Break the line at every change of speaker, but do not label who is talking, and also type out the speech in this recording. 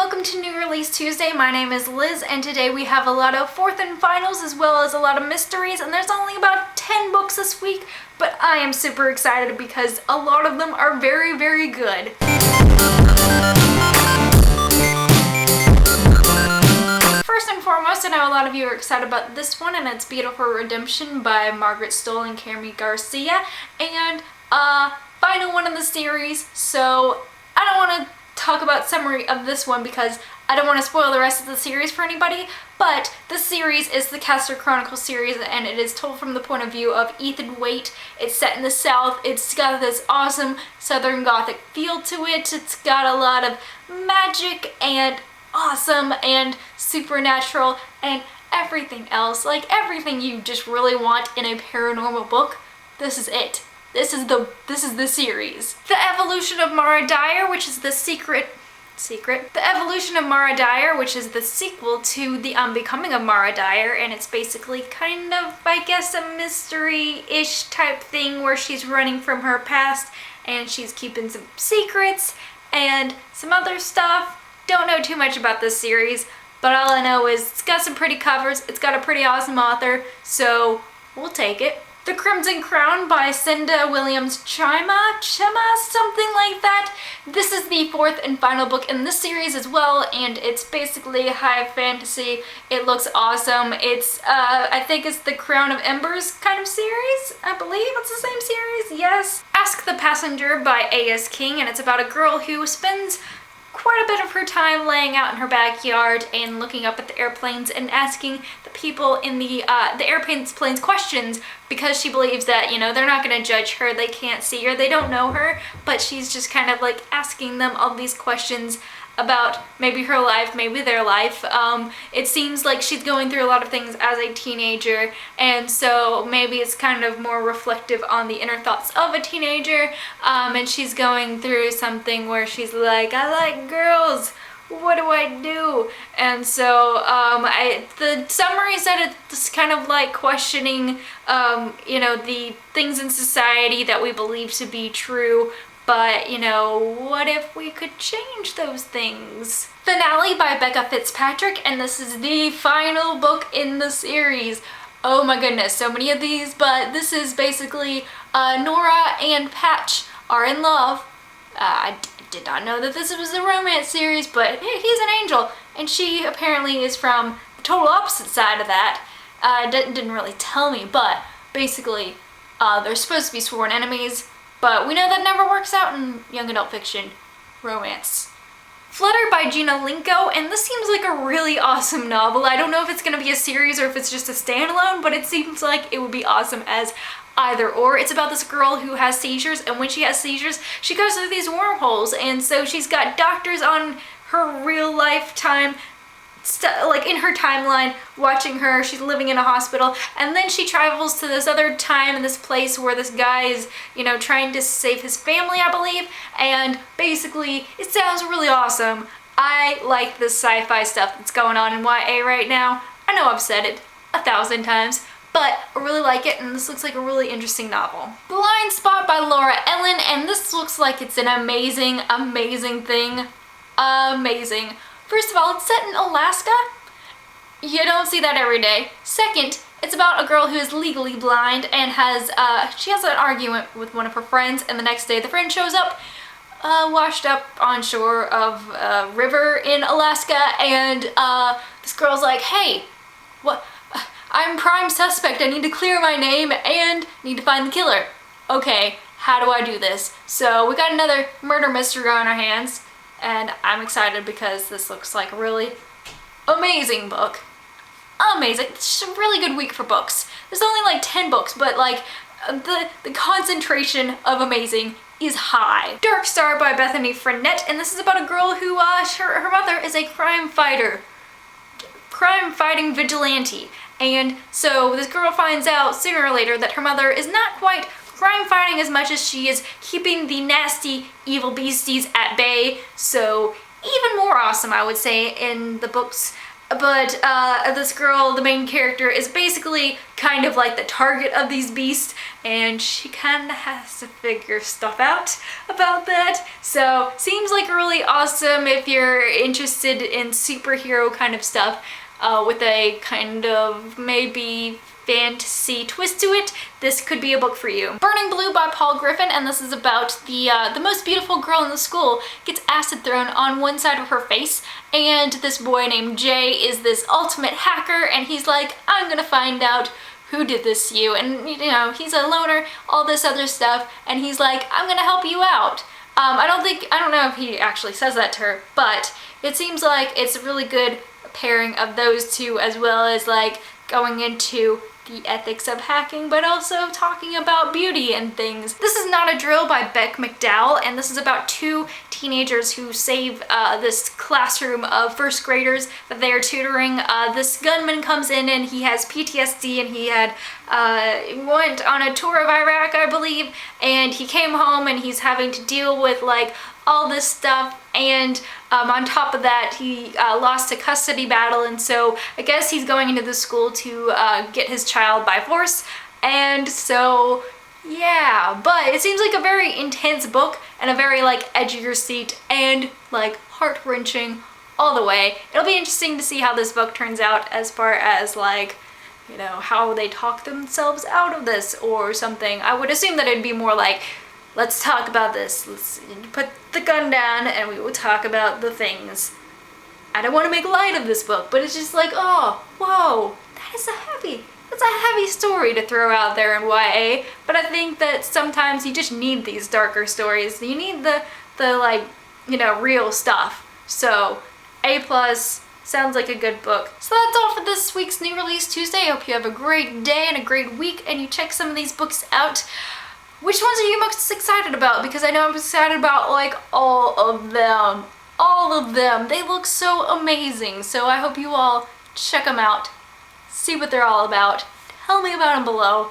welcome to New Release Tuesday. My name is Liz, and today we have a lot of fourth and finals as well as a lot of mysteries, and there's only about 10 books this week, but I am super excited because a lot of them are very, very good. First and foremost, I know a lot of you are excited about this one, and it's Beautiful Redemption by Margaret Stohl and Kami Garcia, and final one in the series, so I don't want to talk about summary of this one because I don't want to spoil the rest of the series for anybody, but this series is the Castor Chronicles series, and it is told from the point of view of Ethan Waite. It's set in the South. It's got this awesome Southern Gothic feel to it. It's got a lot of magic and awesome and supernatural and everything else, like everything you just really want in a paranormal book. This is it. This is the series. The Evolution of Mara Dyer, which is the The Evolution of Mara Dyer, which is the sequel to The Unbecoming of Mara Dyer, and it's basically kind of, I guess, a mystery-ish type thing where she's running from her past and she's keeping some secrets and some other stuff. Don't know too much about this series, but all I know is it's got some pretty covers, it's got a pretty awesome author, so we'll take it. The Crimson Crown by Cinda Williams Chima, something like that. This is the fourth and final book in this series as well, and it's basically high fantasy. It looks awesome. It's, I think it's the Crown of Embers kind of series. I believe it's the same series, yes. Ask the Passenger by A.S. King, and it's about a girl who spends quite a bit of her time laying out in her backyard and looking up at the airplanes and asking the people in the airplanes questions because she believes that, you know, they're not going to judge her, they can't see her, they don't know her, but she's just kind of like asking them all these questions about maybe her life, maybe their life. It seems like she's going through a lot of things as a teenager, and so maybe it's kind of more reflective on the inner thoughts of a teenager, and she's going through something where she's like, I like girls, what do I do? And so the summary said it's kind of like questioning, you know, the things in society that we believe to be true, but, you know, what if we could change those things? Finale by Becca Fitzpatrick, and this is the final book in the series. Oh my goodness, so many of these, but this is basically Nora and Patch are in love. I did not know that this was a romance series, but he's an angel, and she apparently is from the total opposite side of that. Didn't really tell me, but basically they're supposed to be sworn enemies. But we know that never works out in young adult fiction romance. Flutter by Gina Linko, and this seems like a really awesome novel. I don't know if it's going to be a series or if it's just a standalone, but it seems like it would be awesome as either or. It's about this girl who has seizures, and when she has seizures, she goes through these wormholes, and so she's got doctors on her real lifetime, like in her timeline, watching her. She's living in a hospital, and then she travels to this other time in this place where this guy is, you know, trying to save his family, I believe, and basically it sounds really awesome. I like this sci-fi stuff that's going on in YA right now. I know I've said it 1,000 times, but I really like it, and this looks like a really interesting novel. Blind Spot by Laura Ellen, and this looks like it's an amazing, amazing thing. Amazing. First of all, it's set in Alaska. You don't see that every day. Second, it's about a girl who is legally blind and she has an argument with one of her friends, and the next day the friend shows up washed up on shore of a river in Alaska, and this girl's like, hey, what? I'm prime suspect. I need to clear my name and need to find the killer. Okay, how do I do this? So we got another murder mystery on our hands, and I'm excited because this looks like a really amazing book. Amazing. It's just a really good week for books. There's only like 10 books, but like the concentration of amazing is high. Dark Star by Bethany Frenette, and this is about a girl who, her mother is a crime-fighting vigilante. And so this girl finds out sooner or later that her mother is not quite crime fighting as much as she is keeping the nasty evil beasties at bay. So even more awesome, I would say, in the books. But this girl, the main character, is basically kind of like the target of these beasts, and she kind of has to figure stuff out about that. So seems like really awesome if you're interested in superhero kind of stuff with a kind of maybe fantasy twist to it. This could be a book for you. Burning Blue by Paul Griffin, and this is about the most beautiful girl in the school gets acid thrown on one side of her face, and this boy named Jay is this ultimate hacker, and he's like, I'm gonna find out who did this to you, and you know, he's a loner, all this other stuff, and he's like, I'm gonna help you out. I don't know if he actually says that to her, but it seems like it's a really good pairing of those two, as well as like going into the ethics of hacking, but also talking about beauty and things. This is Not a Drill by Beck McDowell, and this is about two teenagers who save this classroom of first graders that they are tutoring. This gunman comes in and he has PTSD, and he had went on a tour of Iraq, I believe, and he came home and he's having to deal with like all this stuff, and on top of that he lost a custody battle, and so I guess he's going into the school to get his child by force, and so yeah, but it seems like a very intense book and a very like edge of your seat and like heart-wrenching all the way. It'll be interesting to see how this book turns out as far as like, you know, how they talk themselves out of this or something. I would assume that it'd be more like, let's talk about this. Let's put the gun down and we will talk about the things. I don't want to make light of this book, but it's just like, oh, whoa, that's a heavy story to throw out there in YA, but I think that sometimes you just need these darker stories. You need the like, you know, real stuff. So, A+, sounds like a good book. So that's all for this week's New Release Tuesday. I hope you have a great day and a great week, and you check some of these books out. Which ones are you most excited about? Because I know I'm excited about like all of them. All of them. They look so amazing. So I hope you all check them out. See what they're all about. Tell me about them below.